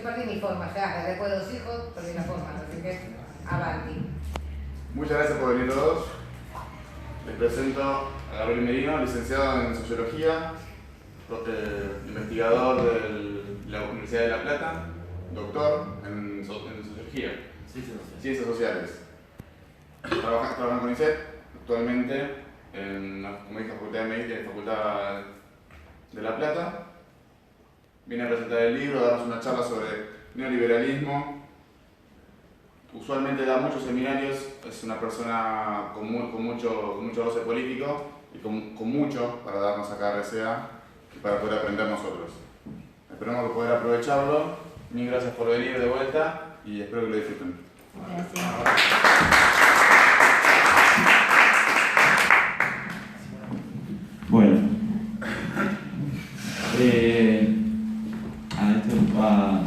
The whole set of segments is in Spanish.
perdí mi forma ya, después de 2 hijos, perdí la forma, así que avanti. Muchas gracias por venir todos. Les presento a Gabriel Merino, licenciado en Sociología, investigador de la Universidad de La Plata, doctor en Sociología, Ciencias Sociales. Trabaja en CONICET actualmente en la Facultad de Medicina y Facultad de La Plata. Viene a presentar el libro, a darnos una charla sobre neoliberalismo. Usualmente da muchos seminarios, es una persona con mucho roce político y con mucho para darnos acá a RCA y para poder aprender nosotros. Esperamos poder aprovecharlo. Mil gracias por venir de vuelta y espero que lo disfruten. Gracias. Bueno, esto va...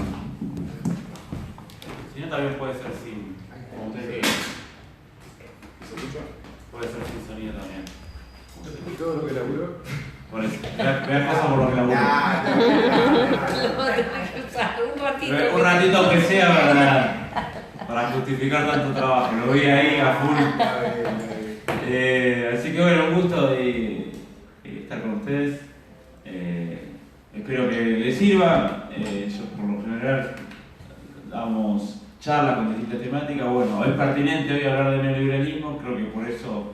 Si no, también puede ser sin... Como ustedes quieran. ¿Se escucha? Puede ser sin sonido también. ¿Y todo lo que laburó? Por eso. Vean cosas por lo que laburo. Un ratito aunque sea para justificar tanto trabajo. Lo vi ahí a full. Así que bueno, un gusto de estar con ustedes. Espero que les sirva. Yo por lo general damos charlas con distintas temáticas. Bueno, es pertinente hoy hablar de neoliberalismo, creo que por eso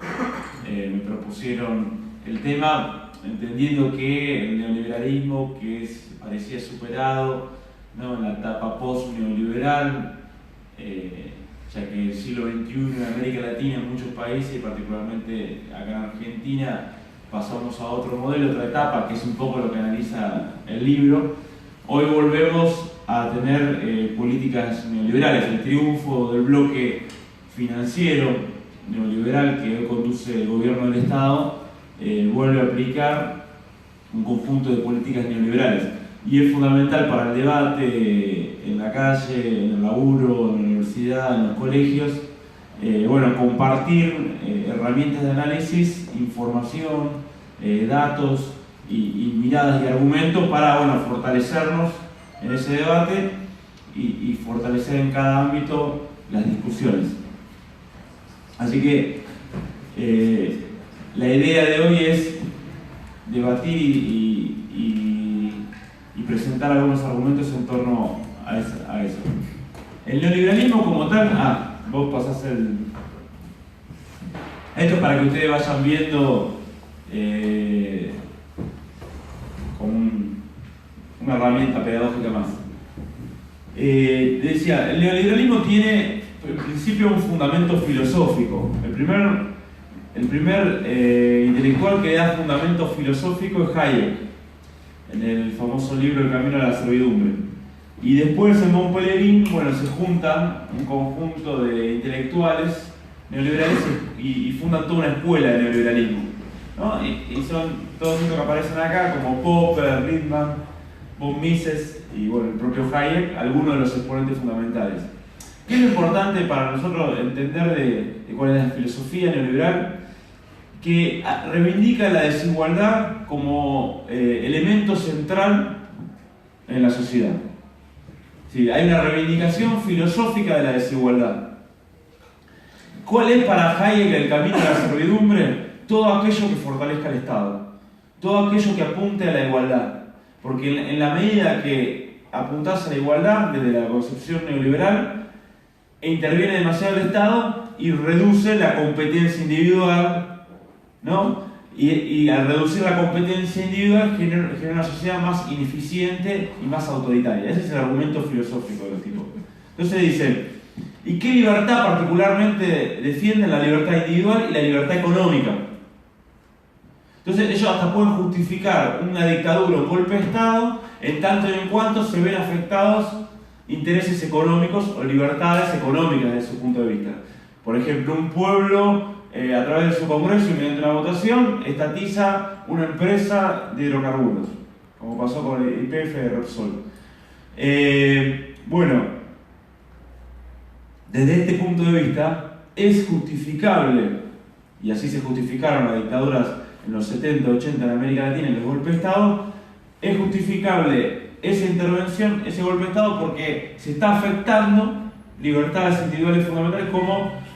me propusieron el tema, entendiendo que el neoliberalismo, que parecía superado, ¿no?, en la etapa post-neoliberal, ya que el siglo XXI en América Latina, en muchos países, y particularmente acá en Argentina, pasamos a otro modelo, otra etapa, que es un poco lo que analiza el libro. Hoy volvemos a tener políticas neoliberales, el triunfo del bloque financiero neoliberal que hoy conduce el gobierno del Estado, vuelve a aplicar un conjunto de políticas neoliberales. Y es fundamental para el debate en la calle, en el laburo, en la universidad, en los colegios, compartir herramientas de análisis, información, datos y miradas y argumentos para fortalecernos en ese debate y fortalecer en cada ámbito las discusiones. Así que la idea de hoy es debatir y presentar algunos argumentos en torno a eso. El neoliberalismo como tal, vos pasás esto es para que ustedes vayan viendo como una herramienta pedagógica más. Decía, el neoliberalismo tiene en principio un fundamento filosófico. El primer intelectual que da fundamento filosófico es Hayek, en el famoso libro El camino a la servidumbre. Y después en Montpellerin, se juntan un conjunto de intelectuales neoliberales y fundan toda una escuela de neoliberalismo, ¿no? Y son todos los que aparecen acá, como Popper, Friedman, von Mises y el propio Hayek, algunos de los exponentes fundamentales. ¿Qué es lo importante para nosotros entender de cuál es la filosofía neoliberal? Que reivindica la desigualdad como elemento central en la sociedad. Sí, hay una reivindicación filosófica de la desigualdad. ¿Cuál es para Hayek el camino a la servidumbre? Todo aquello que fortalezca el Estado, todo aquello que apunte a la igualdad. Porque en la medida que apuntás a la igualdad desde la concepción neoliberal, interviene demasiado el Estado y reduce la competencia individual, ¿no? Y al reducir la competencia individual genera una sociedad más ineficiente y más autoritaria. Ese es el argumento filosófico de los tipos. Entonces dicen, ¿y qué libertad particularmente defienden? La libertad individual y la libertad económica. Entonces ellos hasta pueden justificar una dictadura o un golpe de Estado en tanto y en cuanto se ven afectados intereses económicos o libertades económicas desde su punto de vista. Por ejemplo, un pueblo a través de su congreso y mediante una votación estatiza una empresa de hidrocarburos, como pasó con el YPF de Repsol. Desde este punto de vista es justificable, y así se justificaron las dictaduras en los 70, 80 en América Latina y los golpes de Estado, es justificable esa intervención, ese golpe de Estado, porque se está afectando libertades individuales fundamentales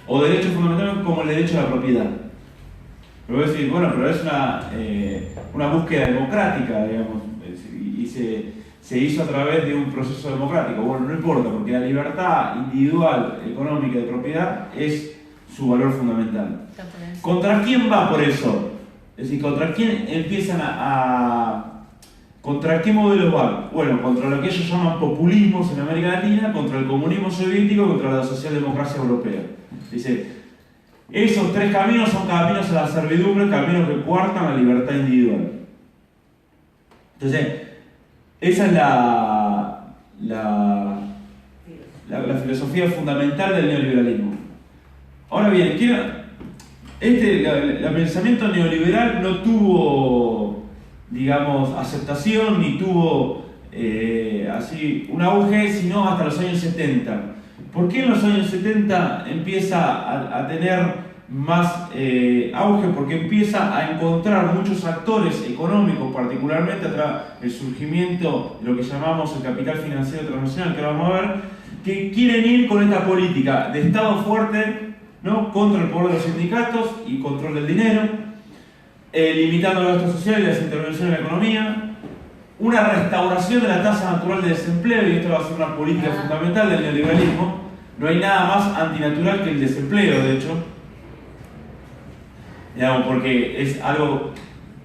o derechos fundamentales como el derecho a la propiedad. Pero voy a decir, bueno, pero es una búsqueda democrática, digamos, y se hizo a través de un proceso democrático. Bueno, no importa, porque la libertad individual, económica de propiedad es su valor fundamental. ¿Contra quién va por eso? Es decir, ¿contra quién empiezan ¿contra qué modelos van? Bueno, contra lo que ellos llaman populismos en América Latina, contra el comunismo soviético, contra la socialdemocracia europea. Dice, esos tres caminos son caminos a la servidumbre, caminos que coartan la libertad individual. Entonces, esa es la filosofía fundamental del neoliberalismo. Ahora bien, el pensamiento neoliberal no tuvo, digamos, aceptación ni tuvo así un auge sino hasta los años 70. ¿Por qué en los años 70 empieza a tener más auge? Porque empieza a encontrar muchos actores económicos, particularmente tras el surgimiento de lo que llamamos el capital financiero transnacional, que vamos a ver, que quieren ir con esta política de Estado fuerte, ¿no?, contra el poder de los sindicatos y control del dinero, limitando los gastos sociales y las intervenciones en la economía, una restauración de la tasa natural de desempleo, y esto va a ser una política fundamental del neoliberalismo. No hay nada más antinatural que el desempleo, de hecho, digamos, porque es algo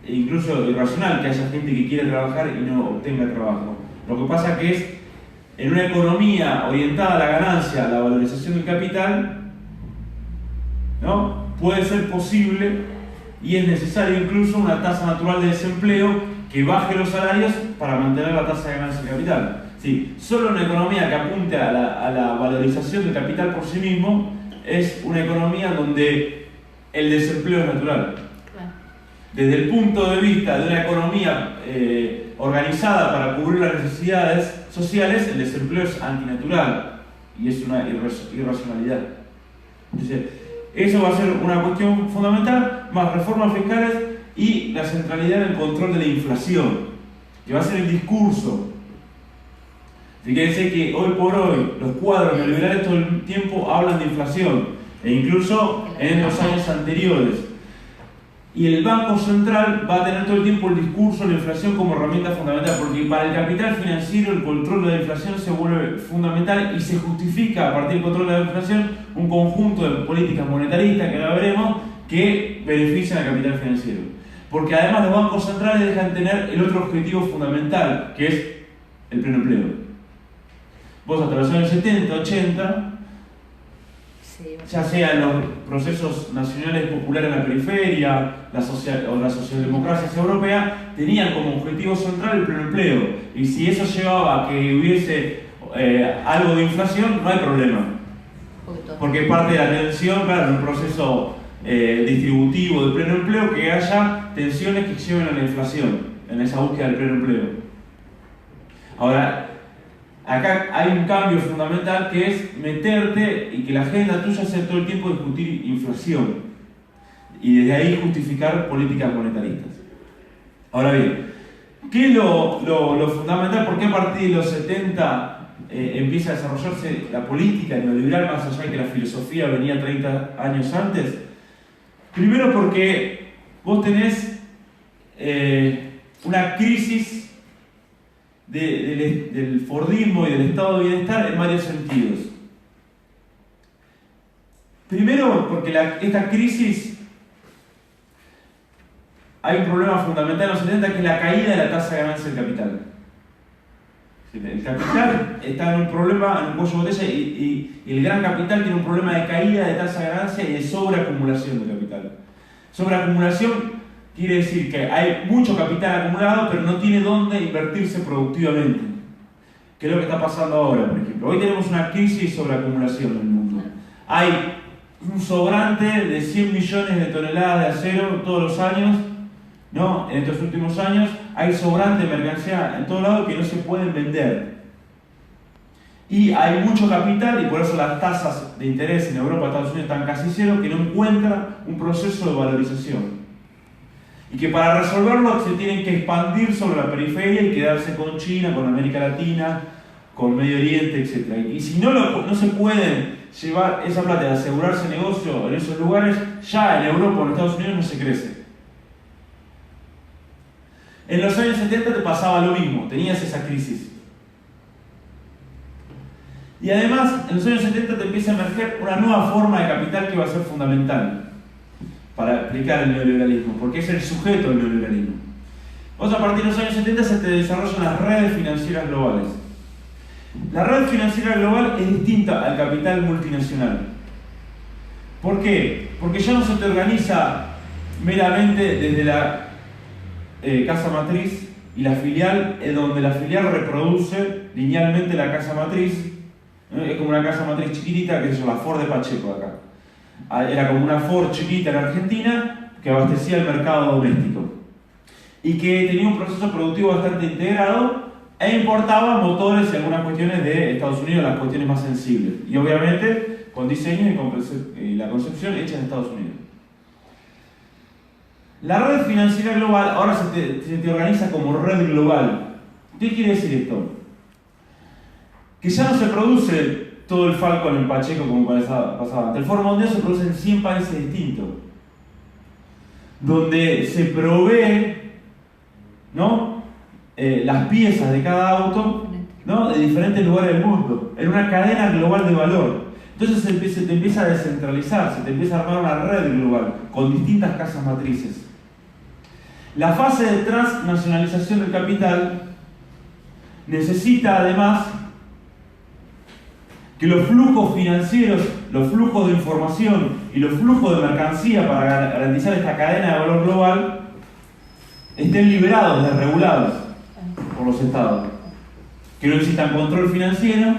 incluso irracional que haya gente que quiere trabajar y no obtenga trabajo. Lo que pasa que es, en una economía orientada a la ganancia, a la valorización del capital, ¿no?, puede ser posible y es necesario incluso una tasa natural de desempleo que baje los salarios para mantener la tasa de ganancia del capital. Sí, solo una economía que apunte a la valorización del capital por sí mismo es una economía donde el desempleo es natural. Desde el punto de vista de una economía organizada para cubrir las necesidades sociales, el desempleo es antinatural y es una irracionalidad. Entonces, eso va a ser una cuestión fundamental, más reformas fiscales y la centralidad en el control de la inflación, que va a ser el discurso. Fíjense que hoy por hoy los cuadros neoliberales todo el tiempo hablan de inflación, e incluso en los años anteriores. Y el Banco Central va a tener todo el tiempo el discurso de la inflación como herramienta fundamental, porque para el capital financiero el control de la inflación se vuelve fundamental y se justifica a partir del control de la inflación un conjunto de políticas monetaristas, que ahora veremos, que benefician al capital financiero. Porque además los bancos centrales dejan tener el otro objetivo fundamental, que es el pleno empleo. Vos hasta los años 70, 80, ya sea en los procesos nacionales populares en la periferia, la socialdemocracia europea, tenían como objetivo central el pleno empleo. Y si eso llevaba a que hubiese algo de inflación, no hay problema. Porque parte de la tensión, claro, en un proceso distributivo de pleno empleo, que haya tensiones que lleven a la inflación, en esa búsqueda del pleno empleo. Ahora, acá hay un cambio fundamental que es meterte y que la agenda tuya sea todo el tiempo discutir inflación y desde ahí justificar políticas monetaristas. Ahora bien, ¿qué es lo fundamental? ¿Por qué a partir de los 70 empieza a desarrollarse la política neoliberal más allá de que la filosofía venía 30 años antes? Primero porque vos tenés una crisis del Fordismo y del estado de bienestar en varios sentidos. Primero porque esta crisis, hay un problema fundamental en los 70 que es la caída de la tasa de ganancia del capital. El capital está en un problema, en un cuello de botella, y el gran capital tiene un problema de caída de tasa de ganancia y de sobreacumulación de capital. Sobreacumulación quiere decir que hay mucho capital acumulado, pero no tiene dónde invertirse productivamente. ¿Qué es lo que está pasando ahora, por ejemplo? Hoy tenemos una crisis de sobreacumulación en el mundo. Hay un sobrante de 100 millones de toneladas de acero todos los años, ¿no? En estos últimos años hay sobrante de mercancía en todos lados que no se pueden vender. Y hay mucho capital, y por eso las tasas de interés en Europa y Estados Unidos están casi cero, que no encuentra un proceso de valorización. y que para resolverlo se tienen que expandir sobre la periferia y quedarse con China, con América Latina, con Medio Oriente, etc. Y si no se pueden llevar esa plata y asegurarse negocio en esos lugares, ya en Europa o en Estados Unidos no se crece. En los años 70 te pasaba lo mismo, tenías esa crisis. Y además, en los años 70 te empieza a emerger una nueva forma de capital que va a ser fundamental para explicar el neoliberalismo, porque es el sujeto del neoliberalismo. Vos a partir de los años 70 se te desarrollan las redes financieras globales. La red financiera global es distinta al capital multinacional. ¿Por qué? Porque ya no se te organiza meramente desde la casa matriz y la filial, es donde la filial reproduce linealmente la casa matriz. Es como una casa matriz chiquitita, que es la Ford de Pacheco acá. Era como una Ford chiquita en Argentina que abastecía el mercado doméstico y que tenía un proceso productivo bastante integrado e importaba motores y algunas cuestiones de Estados Unidos, las cuestiones más sensibles, y obviamente con diseño y la concepción hecha en Estados Unidos. La red financiera global ahora se te organiza como red global. ¿Qué quiere decir esto? Que ya no se produce todo el Falcon en Pacheco como pasaba antes. El Ford Mondeo se produce en 100 países distintos, donde se provee, ¿no?, las piezas de cada auto, ¿no?, de diferentes lugares del mundo, en una cadena global de valor. Entonces se te empieza a descentralizar, se te empieza a armar una red global con distintas casas matrices. La fase de transnacionalización del capital necesita además que los flujos financieros, los flujos de información y los flujos de mercancía para garantizar esta cadena de valor global estén liberados, desregulados por los estados. Que no exista control financiero,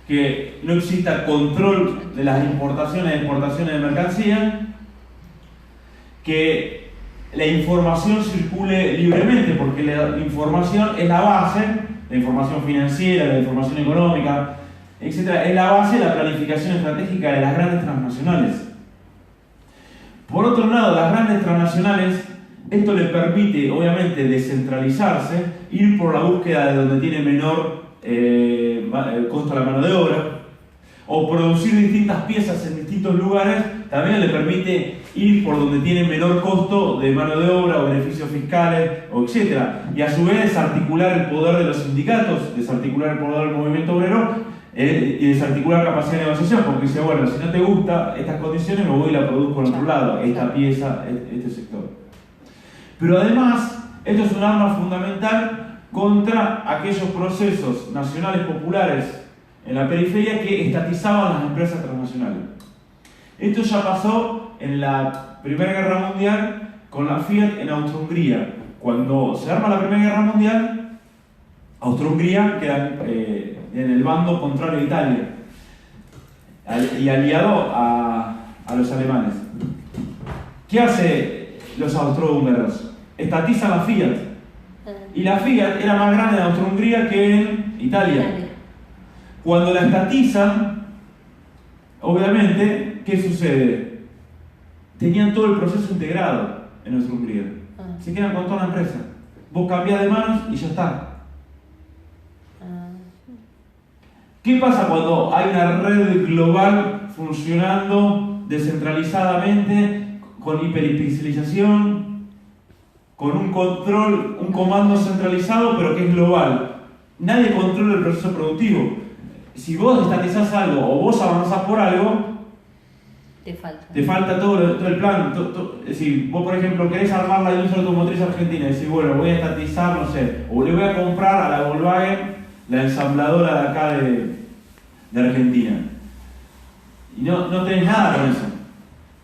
que no exista control de las importaciones y exportaciones de mercancía, que la información circule libremente, porque la información es la base, la información financiera, la información económica, etc., es la base de la planificación estratégica de las grandes transnacionales. Por otro lado, las grandes transnacionales, esto les permite, obviamente, descentralizarse, ir por la búsqueda de donde tiene menor costo de la mano de obra, o producir distintas piezas en distintos lugares, también le permite ir por donde tiene menor costo de mano de obra o beneficios fiscales, etc. Y a su vez desarticular el poder de los sindicatos, desarticular el poder del movimiento obrero, y desarticular capacidad de negociación, porque dice, bueno, si no te gustan estas condiciones, me voy y la produzco en otro lado, esta pieza, este sector. Pero además, esto es un arma fundamental contra aquellos procesos nacionales populares en la periferia que estatizaban las empresas transnacionales. Esto ya pasó en la Primera Guerra Mundial con la Fiat en Austro-Hungría. Cuando se arma la Primera Guerra Mundial, Austro-Hungría queda en el bando contrario a Italia y aliado a los alemanes. ¿Qué hace los austrohúngaros? Estatizan la Fiat. Y la Fiat era más grande en Austro-Hungría que en Italia. Cuando la estatizan, obviamente, ¿qué sucede? Tenían todo el proceso integrado en Austro-Hungría. Se quedan con toda la empresa. Vos cambiás de manos y ya está. ¿Qué pasa cuando hay una red global funcionando descentralizadamente, con hiperespecialización, con un control, un comando centralizado, pero que es global? Nadie controla el proceso productivo. Si vos estatizás algo o vos avanzás por algo, te falta todo el plan. Es decir, vos, por ejemplo, querés armar la industria automotriz argentina y decís, bueno, voy a estatizar, no sé, o le voy a comprar a la Volkswagen la ensambladora de acá de Argentina. Y no tenés nada con eso.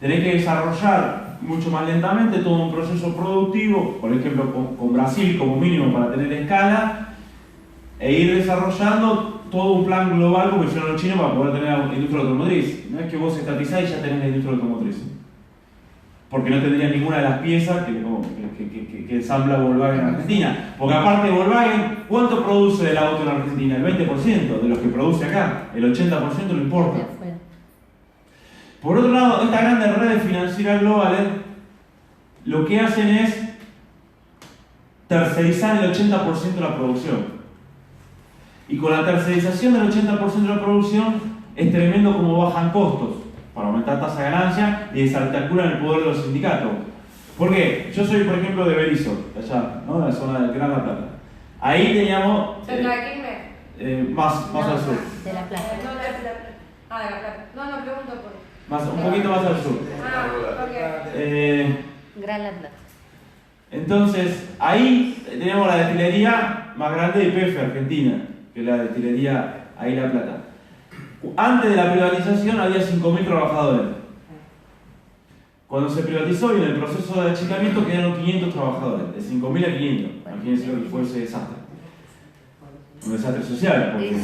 Tenés que desarrollar mucho más lentamente todo un proceso productivo, por ejemplo con Brasil como mínimo para tener escala, e ir desarrollando todo un plan global como hicieron los chinos para poder tener la industria automotriz. No es que vos estatizás y ya tenés la industria automotriz, porque no tendrías ninguna de las piezas que ensambla Volkswagen en Argentina. Porque aparte de Volkswagen, ¿cuánto produce el auto en Argentina? El 20% de los que produce acá, el 80% lo importa. Por otro lado, estas grandes redes financieras globales lo que hacen es tercerizar el 80% de la producción. Y con la tercerización del 80% de la producción es tremendo como bajan costos para aumentar tasa de ganancia y desarticulan el poder de los sindicatos. ¿Por qué? Yo soy, por ejemplo, de Berisso, allá, ¿no? De la zona del Gran La Plata. Ahí teníamos... ¿Cerca de Quilmes? más al sur. De La Plata. No, de La Plata. No, pregunto por... Un poquito más al sur. Ok. Gran La Plata. Entonces, ahí tenemos la destilería más grande de IPF Argentina, que es la destilería ahí La Plata. Antes de la privatización había 5.000 trabajadores. Cuando se privatizó y en el proceso de achicamiento quedaron 500 trabajadores, de 5.000 a 500. Imagínense lo que fue ese desastre. Un desastre social, porque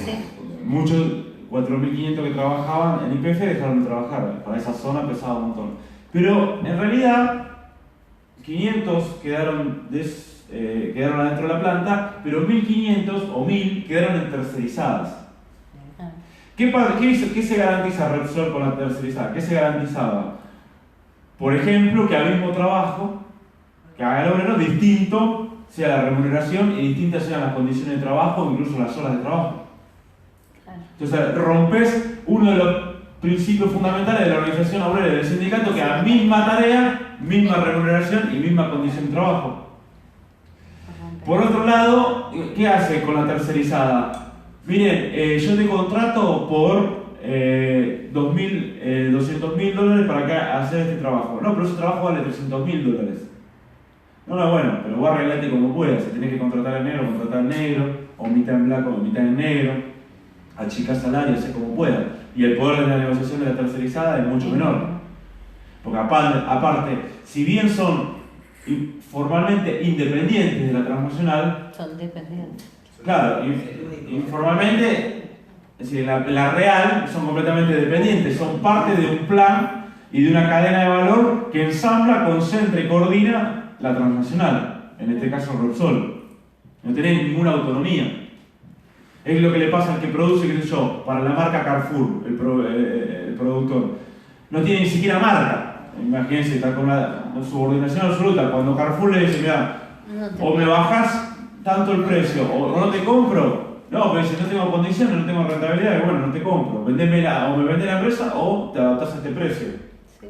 muchos 4.500 que trabajaban en IPF dejaron de trabajar. Para esa zona pesaba un montón. Pero en realidad 500 quedaron adentro de la planta, pero 1.500 o 1.000 quedaron tercerizadas. ¿Qué se garantiza Repsol con la tercerizada? ¿Qué se garantizaba? Por ejemplo, que al mismo trabajo, que haga el obrero, distinto sea la remuneración y distintas sean las condiciones de trabajo, incluso las horas de trabajo. Entonces, rompes uno de los principios fundamentales de la organización obrera y del sindicato, que es la misma tarea, misma remuneración y misma condición de trabajo. Por otro lado, ¿qué hace con la tercerizada? Miren, yo te contrato por $200.000 para hacer este trabajo. No, pero ese trabajo vale $300.000. No, bueno, pero vos arreglate como puedas. Si tenés que contratar en negro, contratar en negro, o mitad en blanco, o mitad en negro, achicar salarios, sé como puedas. Y el poder de la negociación de la tercerizada es mucho menor. Porque aparte, si bien son formalmente independientes de la transnacional, son dependientes. Claro, informalmente, es decir, la real son completamente dependientes, son parte de un plan y de una cadena de valor que ensambla, concentra y coordina la transnacional, en este caso Repsol. No tiene ninguna autonomía. Es lo que le pasa al que produce, qué sé yo, para la marca Carrefour, el productor. No tiene ni siquiera marca. Imagínense, está con la subordinación absoluta. Cuando Carrefour le dice, mira, o me bajas tanto el precio, o no te compro. No, pero si no tengo condiciones, no tengo rentabilidad, bueno, no te compro. O me vende la empresa o te adaptas a este precio. Sí.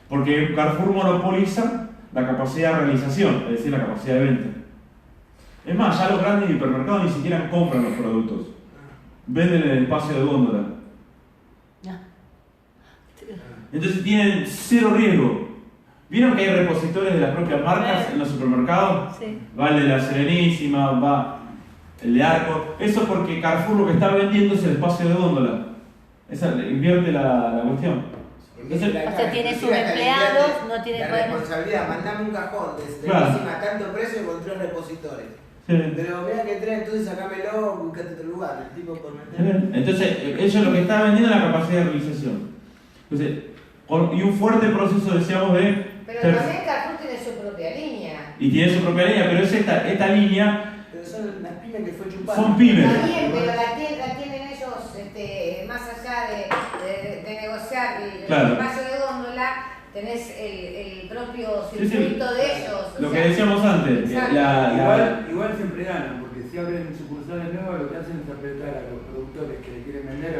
Porque Carrefour monopoliza la capacidad de realización, es decir, la capacidad de venta. Es más, ya los grandes hipermercados ni siquiera compran los productos. Venden en el espacio de góndola. Entonces tienen cero riesgo. ¿Vieron que hay repositores de las propias marcas en los supermercados? Sí. Va el de la Serenísima, va el de Arco. Eso porque Carrefour lo que está vendiendo es el espacio de góndola. Esa invierte la cuestión. O sea, tiene sus empleados, no tiene la poder. responsabilidad, mandame un cajón de Claro. a tanto precio con 3 repositores. Sí. Pero mira que 3, entonces sacámelo, buscate otro lugar. El tipo por meter. Entonces, ellos lo que está vendiendo es la capacidad de realización. Entonces, y un fuerte proceso, decíamos, de... Pero también Carrefour tiene su propia línea. Y tiene su propia línea, pero es esta línea... Pero son las pymes que fue chupada. Son pymes. Está bien, pero la tienen ellos, más allá de negociar el Claro. espacio de góndola, tenés el propio Sí, sí. circuito de ellos. Lo o que sea, decíamos antes. Igual siempre ganan, porque si abren sucursales nuevas, lo que hacen es apretar a los productores que le quieren vender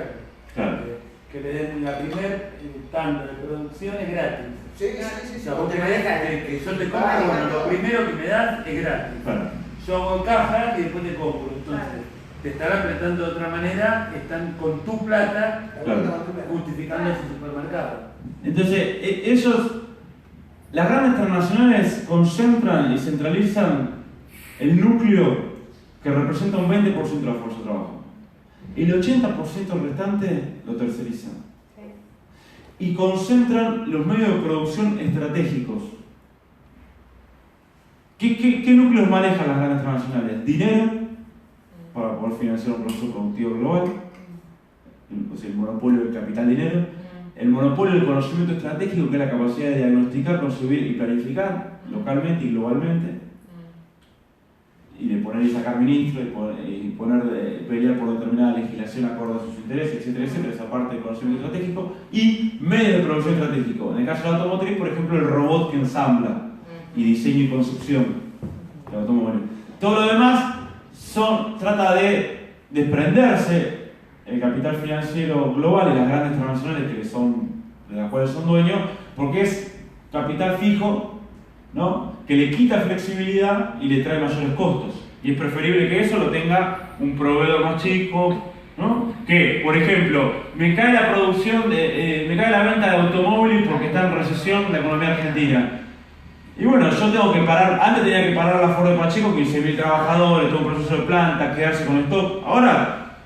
Claro. que le den la primer tanda de producción es gratis. Sí, sí, O sea, vos querés que yo te compro, bueno, lo primero que me das es gratis. Claro. Yo hago caja y después te compro. Entonces, te están apretando de otra manera, están con tu plata justificando ese supermercado. Entonces, las grandes transnacionales concentran y centralizan el núcleo que representa un 20% de la fuerza de trabajo. El 80% restante lo tercerizan. Y concentran los medios de producción estratégicos. ¿Qué núcleos manejan las grandes transnacionales? Dinero, para poder financiar un proceso productivo global, o sea, el monopolio del capital dinero, el monopolio del conocimiento estratégico, que es la capacidad de diagnosticar, concebir y planificar localmente y globalmente, y de poner y sacar ministros, y pelear por determinada legislación acorde a sus intereses, etcétera, etcétera, esa parte del conocimiento estratégico, y medios de producción estratégico. En el caso de la automotriz, por ejemplo, el robot que ensambla, y diseño y construcción. el automóvil. Todo lo demás trata de desprenderse el capital financiero global y las grandes transnacionales de las cuales son dueños, porque es capital fijo, ¿no? Que le quita flexibilidad y le trae mayores costos. Y es preferible que eso lo tenga un proveedor más chico, ¿no? Que, por ejemplo, me cae la producción, me cae la venta de automóviles porque está en recesión la economía argentina. Y bueno, yo tengo que parar, antes tenía que parar la Ford de Pacheco con 15.000 trabajadores, todo un proceso de planta, quedarse con stock. Ahora,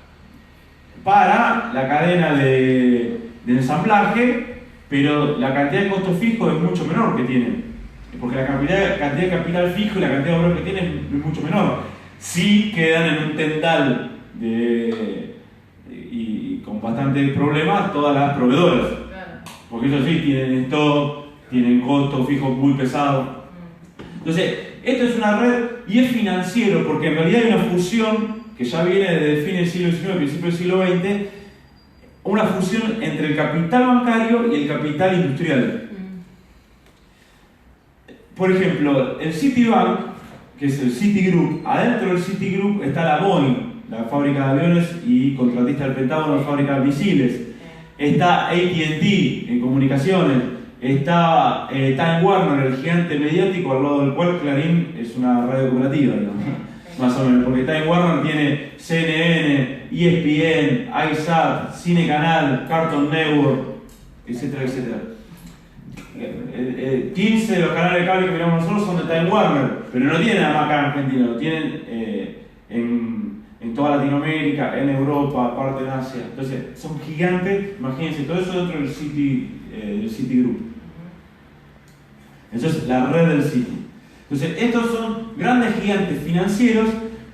para la cadena de ensamblaje, pero la cantidad de costos fijos es mucho menor que tienen. Porque la cantidad de capital fijo y la cantidad de obreros que tienen es mucho menor. Sí quedan en un tendal y con bastantes problemas todas las proveedoras. Porque eso sí, tienen stock, tienen costos fijos muy pesados. Entonces, esto es una red y es financiero, porque en realidad hay una fusión que ya viene desde el fin del siglo XIX, principio del siglo XX, una fusión entre el capital bancario y el capital industrial. Por ejemplo, el Citibank, que es el Citigroup, adentro del Citigroup está la Boeing, la fábrica de aviones y contratista del Pentágono, la fábrica de misiles. Está AT&T en comunicaciones. Está Time Warner, el gigante mediático, al lado del cual Clarín es una radio cooperativa, digamos, más o menos, porque Time Warner tiene CNN, ESPN, iSat, Cine Canal, Cartoon Network, etcétera, etcétera. 15 de los canales de cable que miramos nosotros son de Time Warner, pero no tienen nada más acá en Argentina, lo tienen en toda Latinoamérica, en Europa, parte de Asia. Entonces, son gigantes, imagínense, todo eso dentro del Citigroup. Entonces, la red del Citi. Entonces, estos son grandes gigantes financieros,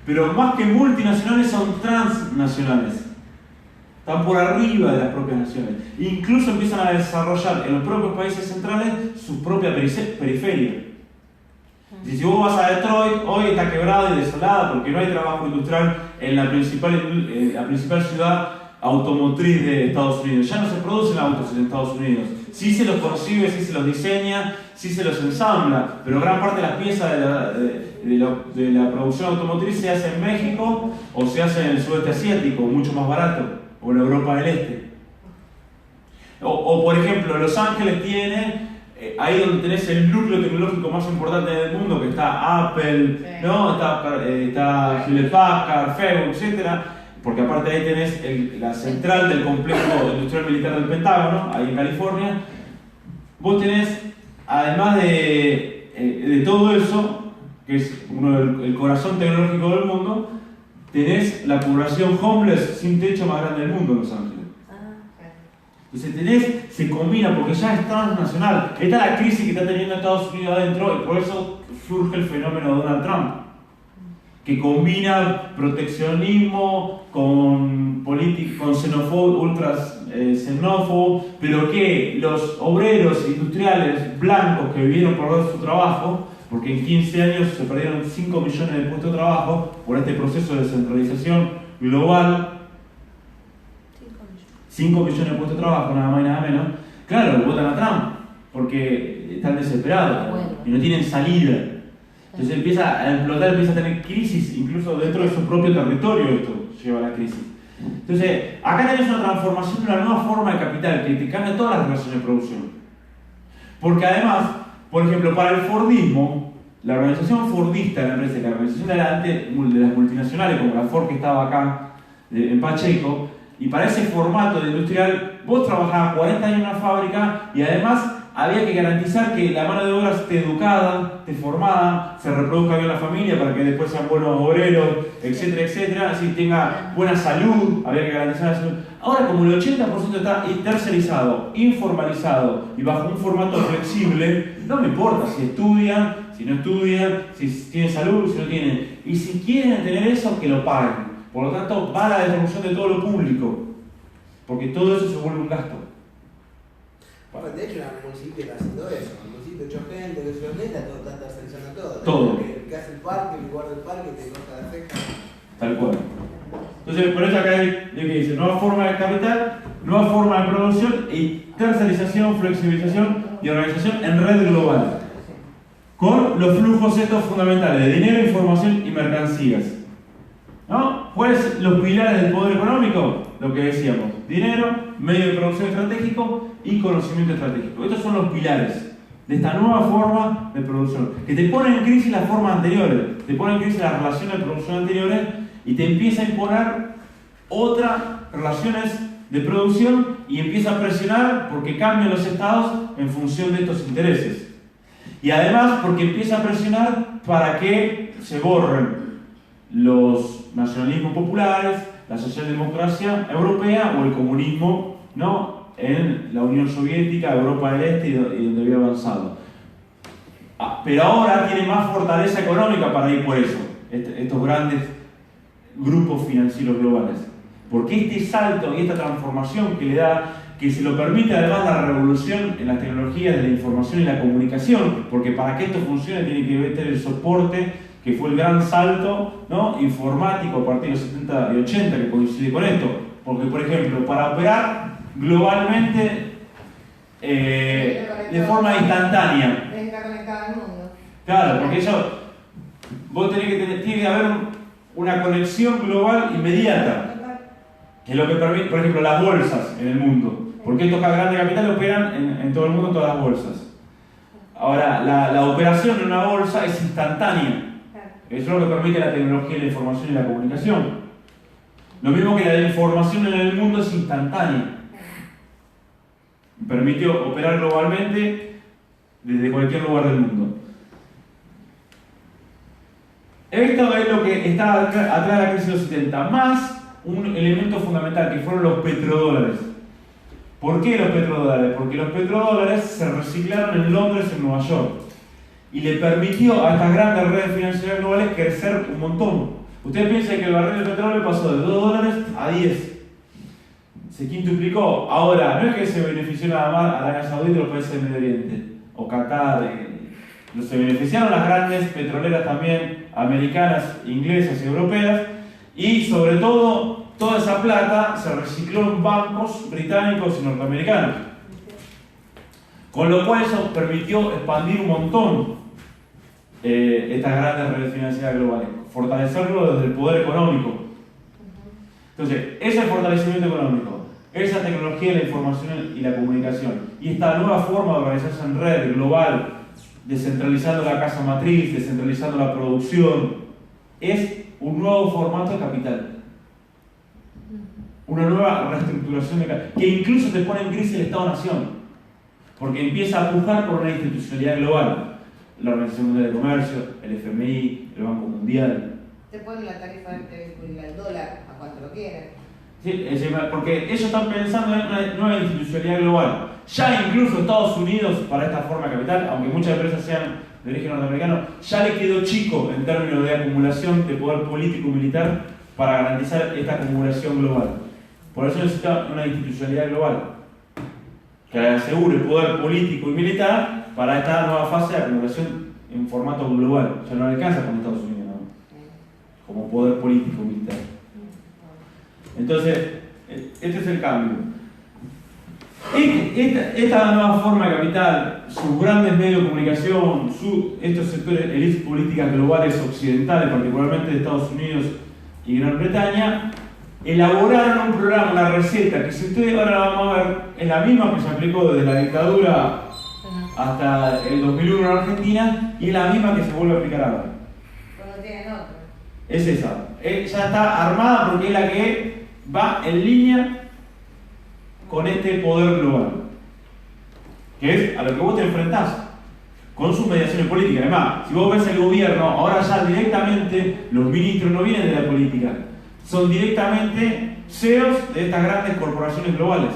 pero más que multinacionales son transnacionales. Están por arriba de las propias naciones. Incluso empiezan a desarrollar en los propios países centrales su propia periferia. Si vos vas a Detroit, hoy está quebrada y desolada porque no hay trabajo industrial en la principal ciudad automotriz de Estados Unidos. Ya no se producen autos en Estados Unidos. Sí se los concibe, sí se los diseña, sí se los ensambla, pero gran parte de las piezas de la producción automotriz se hace en México o se hace en el sudeste asiático, mucho más barato, o en Europa del Este. O por ejemplo, Los Ángeles tiene, ahí donde tenés el núcleo tecnológico más importante del mundo, que está Apple, sí, ¿no? Está Hewlett Packard, Facebook, etc. Porque aparte ahí tenés la central del complejo industrial militar del Pentágono, ahí en California. Vos tenés, además de todo eso, que es el corazón tecnológico del mundo, tenés la población homeless sin techo más grande del mundo en Los Ángeles. Entonces se combina porque ya es transnacional. Esta es la crisis que está teniendo Estados Unidos adentro y por eso surge el fenómeno de Donald Trump, que combina proteccionismo con xenófobo, ultras xenófobo, pero que los obreros industriales blancos que vivieron por ver su trabajo, porque en 15 años se perdieron 5 millones de puestos de trabajo por este proceso de descentralización global, 5 millones de puestos de trabajo, nada más y nada menos, claro, votan a Trump, porque están desesperados y no tienen salida. Entonces empieza a explotar, empieza a tener crisis, incluso dentro de su propio territorio esto lleva a la crisis. Entonces, acá tenés una transformación de una nueva forma de capital que te cambia todas las relaciones de producción. Porque además, por ejemplo, para el Fordismo, la organización fordista de la empresa, la organización de las multinacionales, como la Ford que estaba acá en Pacheco, y para ese formato de industrial, vos trabajabas 40 años en una fábrica y además había que garantizar que la mano de obra esté educada, esté formada, se reproduzca bien la familia para que después sean buenos obreros, etcétera, etcétera, así tenga buena salud, había que garantizar la salud. Ahora, como el 80% está tercerizado, informalizado y bajo un formato flexible, no me importa si estudian, si no estudian, si tienen salud, si no tienen. Y si quieren tener eso, que lo paguen. Por lo tanto, va a la distribución de todo lo público, porque todo eso se vuelve un gasto. Bueno, de hecho, el municipio está haciendo eso. El municipio echó gente, que se está tercerizando todo. Todo. El que hace el parque, el guarda del parque, te corta la ceja. Tal cual. Entonces, por eso acá hay que dice nueva forma de capital, nueva forma de producción y tercerización, flexibilización y organización en red global. con los flujos estos fundamentales de dinero, información y mercancías. ¿No? ¿Cuáles son los pilares del poder económico? Lo que decíamos, dinero, medio de producción estratégico y conocimiento estratégico. Estos son los pilares de esta nueva forma de producción, que te ponen en crisis las formas anteriores, te ponen en crisis las relaciones de producción anteriores y te empieza a imponer otras relaciones de producción y empieza a presionar porque cambian los estados en función de estos intereses. Y además porque empieza a presionar para que se borren los nacionalismos populares, la socialdemocracia europea o el comunismo, ¿no?, en la Unión Soviética, Europa del Este y donde había avanzado. Pero ahora tiene más fortaleza económica para ir por eso, estos grandes grupos financieros globales. Porque este salto y esta transformación que le da, que se lo permite además la revolución en las tecnologías de la información y la comunicación, porque para que esto funcione tiene que tener el soporte, que fue el gran salto, ¿no?, informático a partir de los 70 y 80 que coincide con esto. Porque, por ejemplo, para operar globalmente de forma instantánea. Está conectado al mundo. Claro, porque eso, vos tiene que haber una conexión global inmediata, que es lo que permite, por ejemplo, las bolsas en el mundo. Porque estos grandes capitales operan en todo el mundo, todas las bolsas. Ahora, la operación en una bolsa es instantánea. Eso es lo que permite la tecnología, la información y la comunicación. Lo mismo que la información en el mundo es instantánea. Permitió operar globalmente desde cualquier lugar del mundo. Esto es lo que está atrás de la crisis de los 70, más un elemento fundamental que fueron los petrodólares. ¿Por qué los petrodólares? Porque los petrodólares se reciclaron en Londres y en Nueva York y le permitió a estas grandes redes financieras globales crecer un montón. Ustedes piensan que el barril de petróleo pasó de $2 a 10. Se quintuplicó. Ahora, no es que se benefició nada más a Arabia Saudita y los países del Medio Oriente, o Qatar. Se beneficiaron las grandes petroleras también, americanas, inglesas y europeas, y sobre todo, toda esa plata se recicló en bancos británicos y norteamericanos. Con lo cual eso permitió expandir un montón estas grandes redes financieras globales, fortalecerlo desde el poder económico. Entonces, ese fortalecimiento económico, esa tecnología de la información y la comunicación, y esta nueva forma de organizarse en red global, descentralizando la casa matriz, descentralizando la producción, es un nuevo formato de capital. Una nueva reestructuración de capital, que incluso te pone en crisis el Estado-Nación, porque empieza a pujar por una institucionalidad global. La Organización Mundial de Comercio, el FMI, el Banco Mundial. Te ponen la tarifa del dólar a cuanto lo quieran. Sí, porque ellos están pensando en una nueva institucionalidad global. Ya incluso Estados Unidos, para esta forma de capital, aunque muchas empresas sean de origen norteamericano, ya le quedó chico en términos de acumulación de poder político y militar para garantizar esta acumulación global. Por eso necesita una institucionalidad global que asegure el poder político y militar para esta nueva fase de acumulación en formato global. Ya no alcanza con Estados Unidos, ¿no?, como poder político y militar. Entonces, este es el cambio. Esta nueva forma de capital, sus grandes medios de comunicación, estos sectores, élites políticas globales occidentales, particularmente de Estados Unidos y Gran Bretaña, elaboraron un programa, una receta, que si ustedes ahora la vamos a ver, es la misma que se aplicó desde la dictadura hasta el 2001 en Argentina, y es la misma que se vuelve a aplicar ahora. Cuando tienen otro. Es esa. Ya está armada porque es la que va en línea con este poder global, que es a lo que vos te enfrentás con sus mediaciones políticas. Además, si vos ves el gobierno, ahora ya directamente los ministros no vienen de la política, son directamente CEOs de estas grandes corporaciones globales.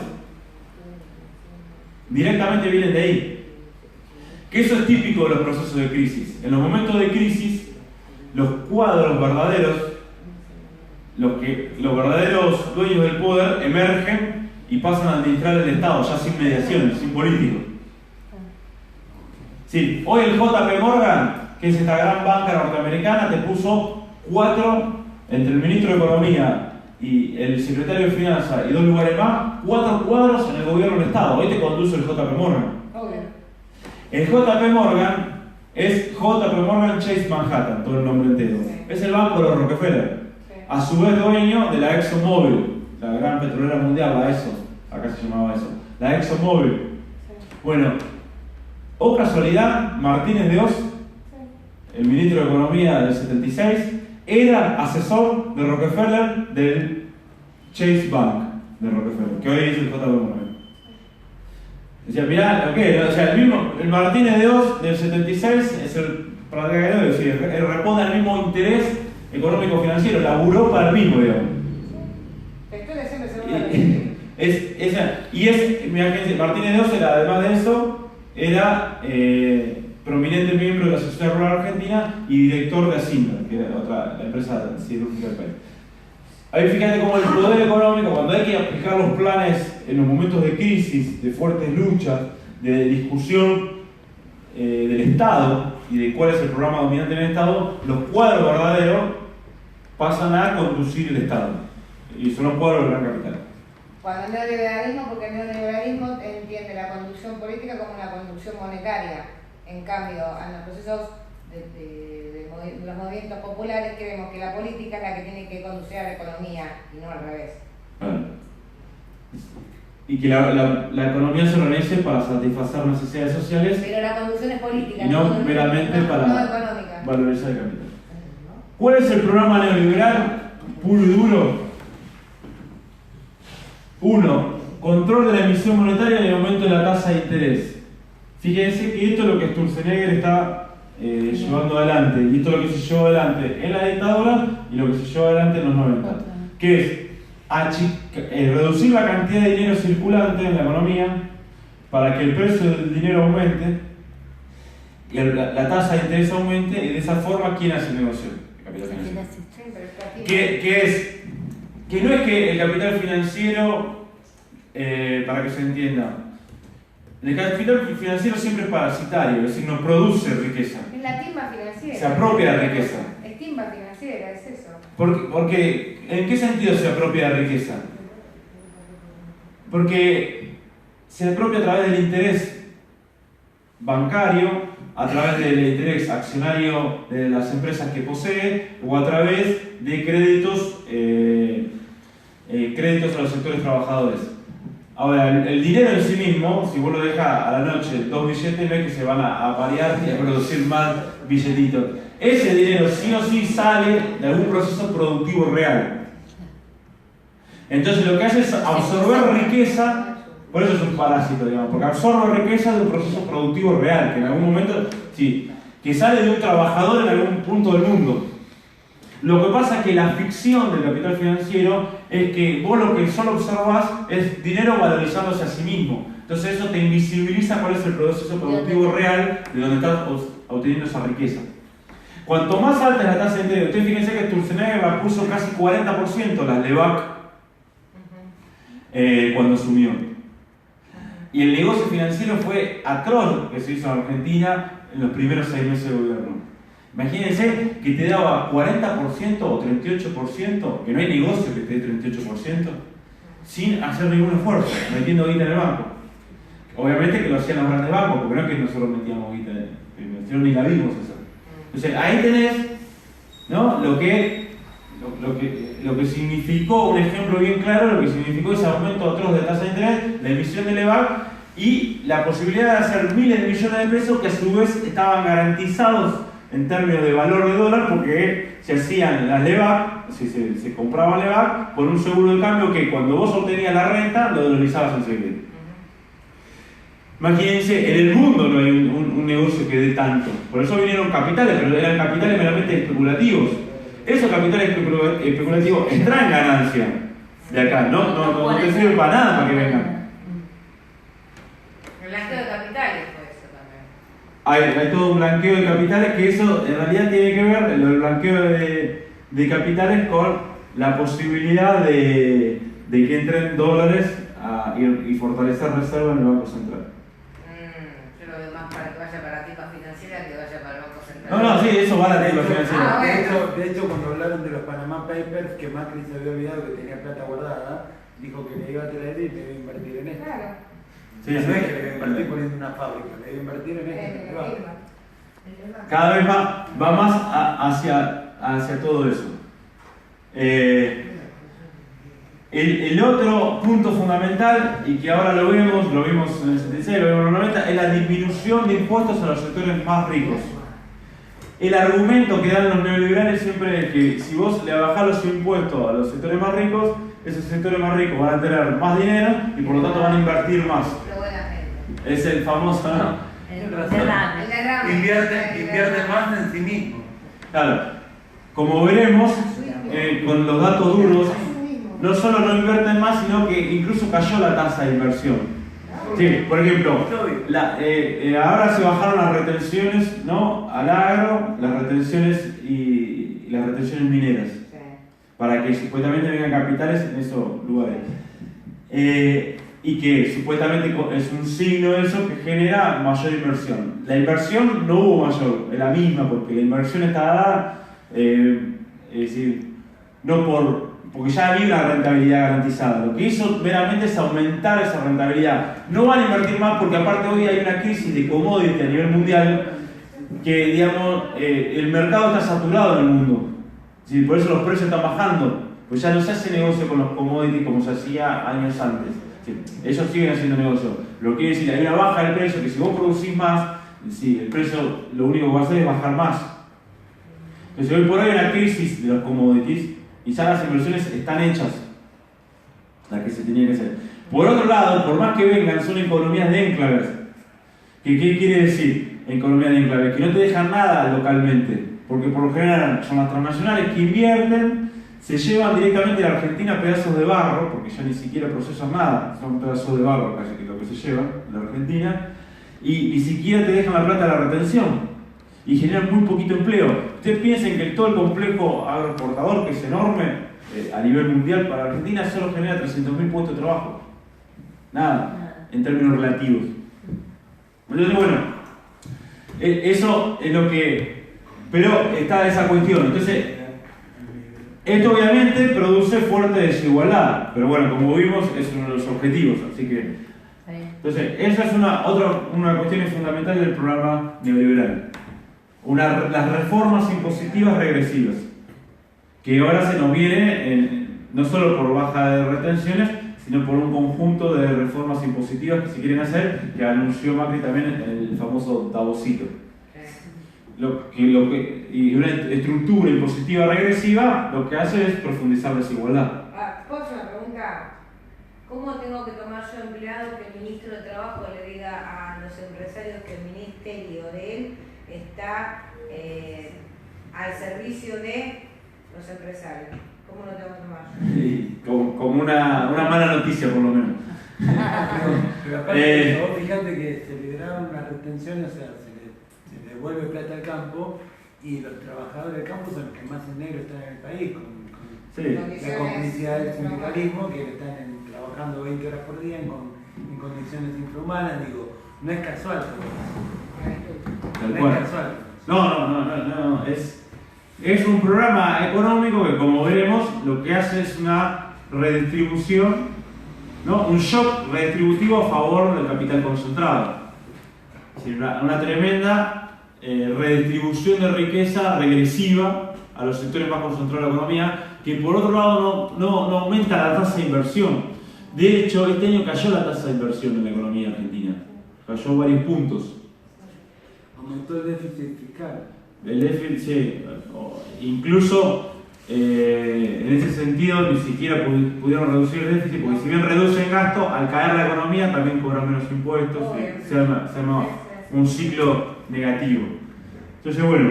Directamente vienen de ahí. Que eso es típico de los procesos de crisis. En los momentos de crisis, los cuadros verdaderos, los verdaderos dueños del poder emergen y pasan a administrar el Estado, ya sin mediaciones, sin políticos. Sí, hoy el JP Morgan, que es esta gran banca norteamericana, te puso 4, entre el ministro de Economía y el secretario de Finanzas y 2 lugares más, 4 cuadros en el gobierno del Estado. Hoy te conduce el JP Morgan. El JP Morgan es JP Morgan Chase Manhattan, todo el nombre entero. Sí. Es el banco de los Rockefeller. Sí. A su vez dueño de la ExxonMobil, la gran petrolera mundial, la ESO, acá se llamaba eso, la ExxonMobil. Sí. Bueno, o casualidad, Martínez de Oz, el ministro de Economía del 76, era asesor de Rockefeller del Chase Bank de Rockefeller, que hoy es el JP Morgan. Decía, mirá, o sea, el Martínez de Oz del 76 es el, para decir, él responde al mismo interés económico financiero, laburó para el mismo, digamos. Estoy haciendo segunda Martínez de Oz era, además de eso, era prominente miembro de la Sociedad Rural Argentina y director de Asinda, que era la empresa siderúrgica del país. Ahí fíjate cómo el poder económico, cuando hay que aplicar los planes en los momentos de crisis, de fuertes luchas, de discusión del Estado y de cuál es el programa dominante en el Estado, los cuadros verdaderos pasan a conducir el Estado. Y son los cuadros del gran capital. Cuando el neoliberalismo, porque el neoliberalismo entiende la conducción política como una conducción monetaria. En cambio, en los procesos de los movimientos populares creemos que la política es la que tiene que conducir a la economía y no al revés. Bueno. Y que la economía se organice para satisfacer necesidades sociales. Pero la conducción es política, Y no meramente para no económica. valorizar el capital. ¿Cuál es el programa neoliberal puro y duro? 1. Control de la emisión monetaria y el aumento de la tasa de interés. Fíjense que esto es lo que Sturzenegger está llevando adelante, y esto es lo que se llevó adelante en la dictadura y lo que se llevó adelante en los 90, que es reducir la cantidad de dinero circulante en la economía para que el precio del dinero aumente y la tasa de interés aumente, y de esa forma, ¿quién hace el negocio? El capital financiero. Que no es que el capital financiero, para que se entienda, el capital financiero siempre es parasitario, es decir, no produce riqueza. Es la timba financiera. Se apropia de riqueza. Es timba financiera, es eso. Porque, ¿en qué sentido se apropia de riqueza? Porque se apropia a través del interés bancario, a través del interés accionario de las empresas que posee, o a través de créditos a los sectores trabajadores. Ahora, el dinero en sí mismo, si vos lo dejas a la noche 2 billetes, no es que se van a parear y a producir más billetitos. Ese dinero sí o sí sale de algún proceso productivo real. Entonces lo que hace es absorber riqueza, por eso es un parásito, digamos, porque absorbe riqueza de un proceso productivo real, que en algún momento, sí, que sale de un trabajador en algún punto del mundo. Lo que pasa es que la ficción del capital financiero es que vos lo que solo observás es dinero valorizándose a sí mismo. Entonces eso te invisibiliza cuál es el proceso productivo real de donde estás obteniendo esa riqueza. Cuanto más alta es la tasa de interés, ustedes fíjense que Sturzenegger la puso casi 40% las LEVAC cuando asumió. Y el negocio financiero fue atroz que se hizo en Argentina en los primeros 6 meses de gobierno. Imagínense que te daba 40% o 38%, que no hay negocio que te dé 38%, sin hacer ningún esfuerzo, metiendo guita en el banco. Obviamente que lo hacían los grandes bancos, porque no es que nosotros metíamos guita en el banco, ni la vimos eso. Entonces ahí tenés, ¿no?, lo que significó, un ejemplo bien claro, lo que significó ese aumento atroz de tasa de interés, la emisión de LEVAC y la posibilidad de hacer miles de millones de pesos que a su vez estaban garantizados en términos de valor de dólar, porque se hacían las LEVAC, se compraban LEVAC por un seguro de cambio que cuando vos obtenías la renta lo dolarizabas enseguida. Imagínense, en el mundo no hay un negocio que dé tanto. Por eso vinieron capitales, pero eran capitales meramente especulativos. Esos capitales especulativos extraen ganancia de acá, no te sirve para nada para que vengan. El blanqueo de capitales fue eso también. Hay todo un blanqueo de capitales, que eso en realidad tiene que ver, el blanqueo de capitales, con la posibilidad de que entren dólares y fortalecer reservas en el Banco Central. Yo lo veo más para que vaya para tipas financieras que vaya para el Banco Central. No, sí, eso va a la tipa financiera. Bueno. De hecho, cuando hablaron de los Panama Papers, que Macri se había olvidado que tenía plata guardada, dijo que le iba a traer y le iba a invertir en esto. Claro. Sí, No sí. es que le iba a invertir poniendo una fábrica, le iba a invertir en esto. Cada vez va más hacia todo eso. El otro punto fundamental, y que ahora lo vimos en el 76, lo vimos en el 90, es la disminución de impuestos a los sectores más ricos. El argumento que dan los neoliberales siempre es que si vos le bajás los impuestos a los sectores más ricos, esos sectores más ricos van a tener más dinero y por lo tanto van a invertir más. Es el famoso, ¿no? Invierte más en sí mismo. Claro, como veremos con los datos duros, no solo no invierten más, sino que incluso cayó la tasa de inversión. Sí, por ejemplo, ahora se bajaron las retenciones, ¿no?, al agro, las retenciones y las retenciones mineras, para que supuestamente vengan capitales en esos lugares. Y que supuestamente es un signo de eso que genera mayor inversión. La inversión no hubo mayor, es la misma, porque la inversión está dada, es decir, no porque ya había una rentabilidad garantizada. Lo que hizo meramente es aumentar esa rentabilidad. No van a invertir más porque aparte hoy hay una crisis de commodity a nivel mundial que, digamos, el mercado está saturado en el mundo. ¿Sí? Por eso los precios están bajando. Pues ya no se hace negocio con los commodities como se hacía años antes. ¿Sí? Ellos siguen haciendo negocio. Lo que quiere decir, hay una baja del precio que si vos producís más, sí, el precio lo único que va a hacer es bajar más. Entonces hoy por hoy hay una crisis de los commodities y ya las inversiones están hechas, las que se tenían que hacer. Por otro lado, por más que vengan, son economías de enclaves. ¿Qué quiere decir economía de enclaves? Que no te dejan nada localmente, porque por lo general son las transnacionales que invierten, se llevan directamente a la Argentina pedazos de barro, porque ya ni siquiera procesan nada, son pedazos de barro casi que lo que se llevan en la Argentina, y ni siquiera te dejan la plata de la retención. Y generan muy poquito empleo. Ustedes piensen que todo el complejo agroexportador, que es enorme a nivel mundial para Argentina, solo genera 300.000 puestos de trabajo. Nada, en términos relativos. Entonces, bueno, eso es lo que... Pero está esa cuestión. Entonces, esto obviamente produce fuerte desigualdad. Pero bueno, como vimos, es uno de los objetivos. Así que... Entonces, esa es una cuestión fundamental del programa neoliberal. Las reformas impositivas regresivas, que ahora se nos viene no solo por baja de retenciones, sino por un conjunto de reformas impositivas que se quieren hacer, que anunció Macri también en el famoso Davosito. Y una estructura impositiva regresiva lo que hace es profundizar desigualdad. ¿Puedo hacer una pregunta? ¿Cómo tengo que tomar yo empleado que el ministro de Trabajo le diga a los empresarios que el ministerio de él está al servicio de los empresarios? ¿Cómo lo tengo que tomar? Sí, como una mala noticia, por lo menos. Pero aparte, vos fijate que se liberaron las retenciones, o sea, se devuelve plata al campo y los trabajadores del campo son los que más en negro están en el país, con la complicidad del sindicalismo, que están trabajando 20 horas por día en condiciones infrahumanas. Digo, no es casual. Tal cual. No, es un programa económico que, como veremos, lo que hace es una redistribución, ¿no?, un shock redistributivo a favor del capital concentrado. Es decir, una tremenda redistribución de riqueza regresiva a los sectores más concentrados de la economía, que por otro lado no aumenta la tasa de inversión. De hecho, este año cayó la tasa de inversión en la economía argentina, cayó varios puntos. Aumentó el déficit fiscal. El déficit, sí. Incluso en ese sentido ni siquiera pudieron reducir el déficit, porque si bien reducen gasto, al caer la economía también cobran menos impuestos y se arma un ciclo negativo. Entonces, bueno,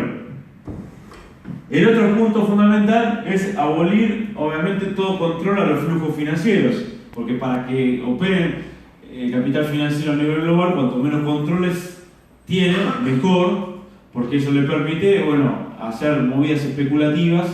el otro punto fundamental es abolir, obviamente, todo control a los flujos financieros, porque para que operen el capital financiero a nivel global, cuanto menos controles tiene, mejor, porque eso le permite, bueno, hacer movidas especulativas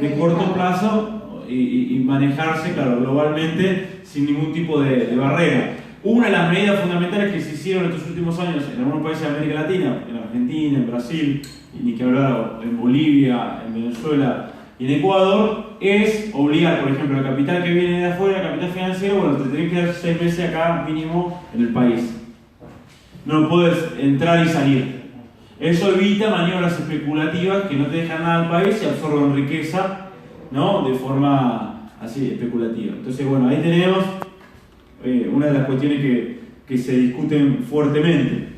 de corto plazo y manejarse, claro, globalmente sin ningún tipo de barrera. Una de las medidas fundamentales que se hicieron en estos últimos años en algunos países de América Latina, en Argentina, en Brasil, y ni que hablar en Bolivia, en Venezuela y en Ecuador, es obligar, por ejemplo, el capital que viene de afuera, el capital financiero, bueno, te tenés que dar 6 meses acá mínimo en el país. No puedes entrar y salir. Eso evita maniobras especulativas que no te dejan nada al país y absorben riqueza, ¿no? De forma así especulativa. Entonces, bueno, ahí tenemos una de las cuestiones que se discuten fuertemente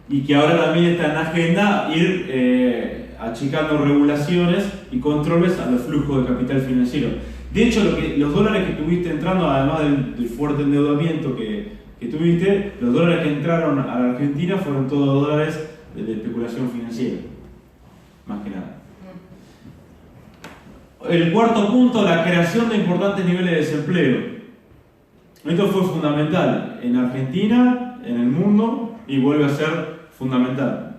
y que ahora también está en la agenda ir achicando regulaciones y controles a los flujos de capital financiero. De hecho, los dólares que tuviste entrando, además del fuerte endeudamiento que tuviste, los dólares que entraron a la Argentina fueron todos dólares de especulación financiera, más que nada. El cuarto punto, la creación de importantes niveles de desempleo. Esto fue fundamental en Argentina, en el mundo, y vuelve a ser fundamental.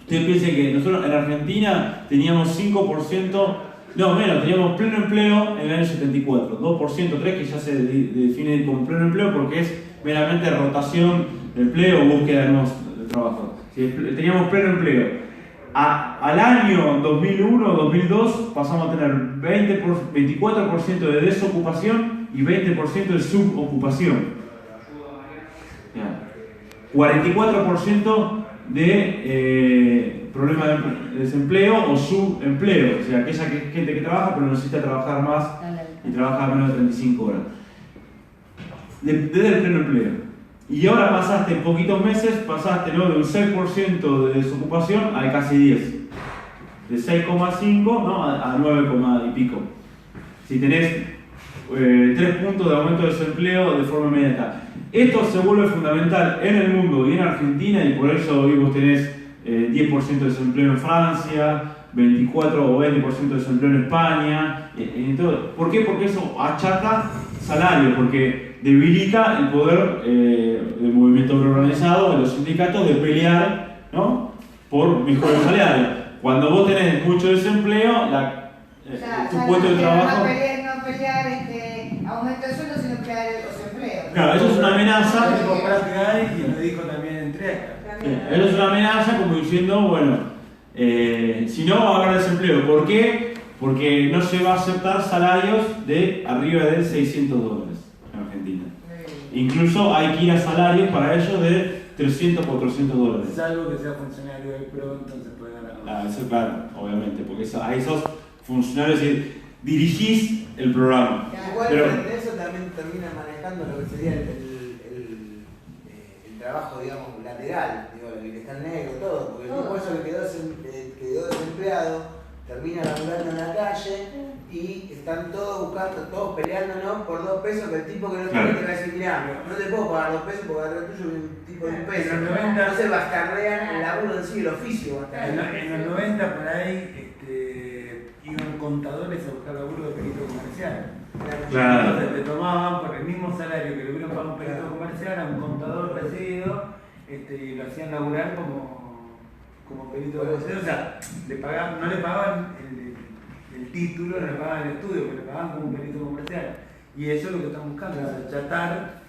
Ustedes piensen que nosotros en Argentina teníamos 5%, no menos, teníamos pleno empleo en el año 74, 2%, 3% que ya se define como pleno empleo porque es meramente rotación de empleo o búsqueda de nuevos trabajos. Teníamos pleno empleo. Al año 2001-2002 pasamos a tener 24% de desocupación y 20% de subocupación. 44% de problemas de desempleo o subempleo, o sea, aquella gente que trabaja pero necesita trabajar más y trabaja menos de 35 horas. Desde el pleno empleo. Y ahora pasaste en poquitos meses, pasaste, ¿no?, de un 6% de desocupación a casi 10%. De 6,5, ¿no?, a 9, y pico. Si tenés 3 puntos de aumento de desempleo de forma inmediata. Esto se vuelve fundamental en el mundo y en Argentina, y por eso hoy vos tenés 10% de desempleo en Francia, 24 o 20% de desempleo en España. ¿Por qué? Porque eso achaca salario, porque debilita el poder del movimiento organizado, de los sindicatos, de pelear, ¿no?, por mejores salarios. Cuando vos tenés mucho desempleo, tu puesto de trabajo... No pelear aumento de sueldo, sino pelear los empleos. Claro, eso es una amenaza. Y lo dijo también entre Eso es una amenaza como diciendo, bueno, si no va a haber desempleo. ¿Por qué? Porque no se va a aceptar salarios de arriba de $600 en Argentina. Incluso hay que ir a salarios para ellos de $300, $400. Salvo que sea funcionario del PRO, entonces puede ganar. Eso claro, obviamente, porque a esos funcionarios dirigís el programa. Igual pero frente a eso también termina manejando lo que sería el trabajo, digamos, lateral, el que está en negro, todo, porque el tipo eso que quedó desempleado termina laburando en la calle y están todos buscando, todos peleándonos por 2 pesos, que el tipo que no tiene te va a decir, mirá, no te puedo pagar 2 pesos porque atrás tuyo es un tipo de un peso. Entonces bastardean el laburo en sí, el oficio. En los 90 por ahí iban contadores a buscar laburo de perito comercial. Claro. Entonces le tomaban por el mismo salario que le hubieran pagado un perito comercial a un contador recibido y lo hacían laburar como perito comercial. O sea, no le pagaban el título, no le pagaban el estudio, pero le pagaban como un perito comercial. Y eso es lo que están buscando, es achatar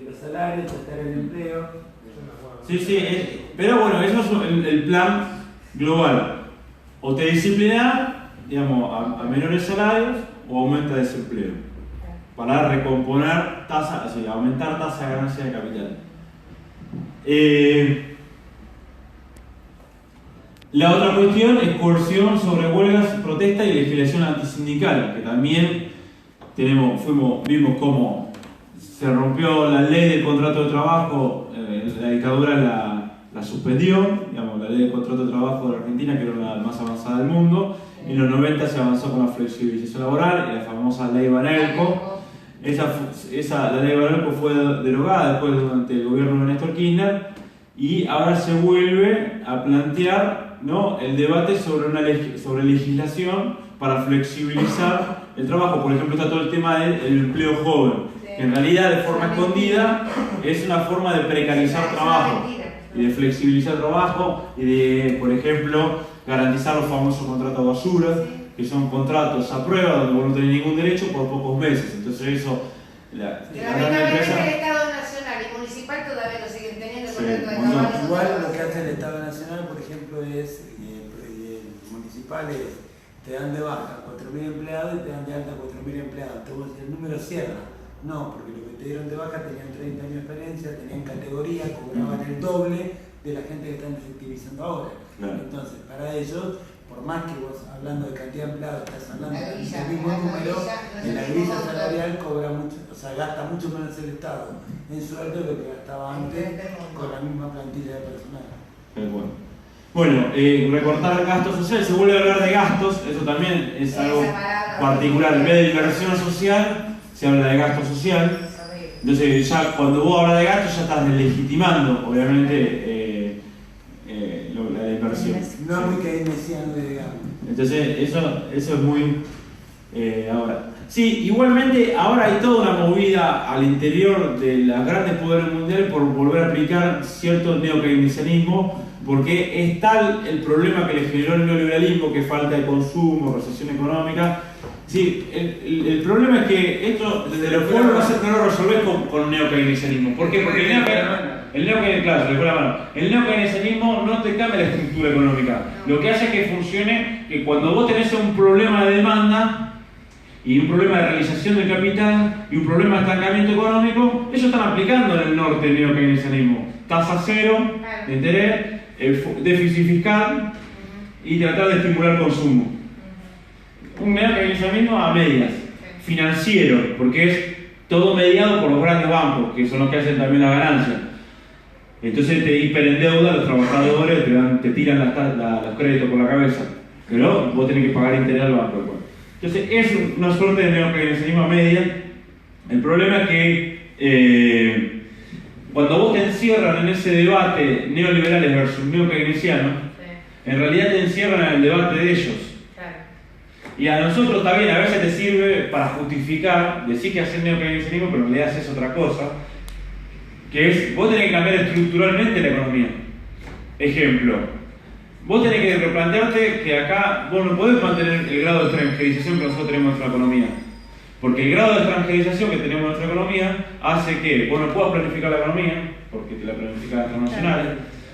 los salarios, achatar el empleo. Sí, pero bueno, eso es el plan global. O te disciplinas, digamos, a menores salarios, o aumenta desempleo para recomponer aumentar tasa de ganancia de capital. La otra cuestión es coerción sobre huelgas, protesta y legislación antisindical, que también vimos cómo se rompió la ley del contrato de trabajo, la dictadura la suspendió, digamos, la ley del contrato de trabajo de la Argentina, que era la más avanzada del mundo. En los 90 se avanzó con la flexibilización laboral, la famosa ley Banelco. La ley Banelco fue derogada después durante el gobierno de Néstor Kirchner y ahora se vuelve a plantear, ¿no?, el debate sobre legislación para flexibilizar el trabajo. Por ejemplo, está todo el tema del empleo joven, que en realidad de forma escondida es una forma de precarizar trabajo y de flexibilizar trabajo y de, por ejemplo, garantizar los famosos contratos basura, que son contratos a prueba donde vos no tenés ningún derecho por pocos meses. Entonces eso... Lamentablemente el Estado Nacional y Municipal todavía lo siguen teniendo contrato de trabajo. Igual lo que hace el Estado Nacional, por ejemplo, es municipales te dan de baja 4.000 empleados y te dan de alta 4.000 empleados. Entonces el número cierra. No, porque los que te dieron de baja tenían 30 años de experiencia, tenían categoría, cobraban el doble de la gente que están efectivizando ahora. Claro. Entonces, para ellos, por más que vos hablando de cantidad de empleados estás hablando La del grilla, mismo la número, grilla, no en la es el grilla mismo monto. salarial cobra mucho, o sea, gasta mucho menos el Estado en sueldo de lo que gastaba antes con la misma plantilla de personal. Bueno, recortar gastos sociales, se vuelve a hablar de gastos, eso también es algo particular. En vez de inversión social, se habla de gasto social. Entonces, ya cuando vos hablas de gastos, ya estás deslegitimando, obviamente, la inversión. No es muy keynesiano, digamos. Entonces, eso es muy. Ahora. Sí, igualmente, ahora hay toda una movida al interior de los grandes poderes mundiales por volver a aplicar cierto neokeynesianismo, porque es tal el problema que le generó el neoliberalismo, que falta de consumo, recesión económica. Sí, el problema es que esto, desde los pueblos, no lo resolvés con neokeynesianismo. ¿Por qué? Porque el neokeynesianismo no te cambia la estructura económica. Lo que hace es que funcione, que cuando vos tenés un problema de demanda y un problema de realización del capital y un problema de estancamiento económico, ellos están aplicando en el norte el neokeynesianismo. Tasa cero de interés, déficit fiscal y tratar de estimular el consumo. Un neokeynesianismo a medias, financiero, porque es todo mediado por los grandes bancos, que son los que hacen también la ganancia. Entonces te hiperendeuda a los trabajadores, te tiran los créditos por la cabeza, pero vos tenés que pagar interés al banco. Entonces es una suerte de neokeynesianismo a medias. El problema es que cuando vos te encierran en ese debate neoliberales versus neokeynesianos, en realidad te encierran en el debate de ellos. Y a nosotros también a veces te sirve para justificar, decir que haces neokeynesianismo, pero en realidad haces otra cosa, que es, vos tenés que cambiar estructuralmente la economía. Ejemplo, vos tenés que replantearte que acá vos no podés mantener el grado de extranjerización que nosotros tenemos en nuestra economía. Porque el grado de extranjerización que tenemos en nuestra economía hace que vos no puedas planificar la economía, porque te la planifican las transnacionales.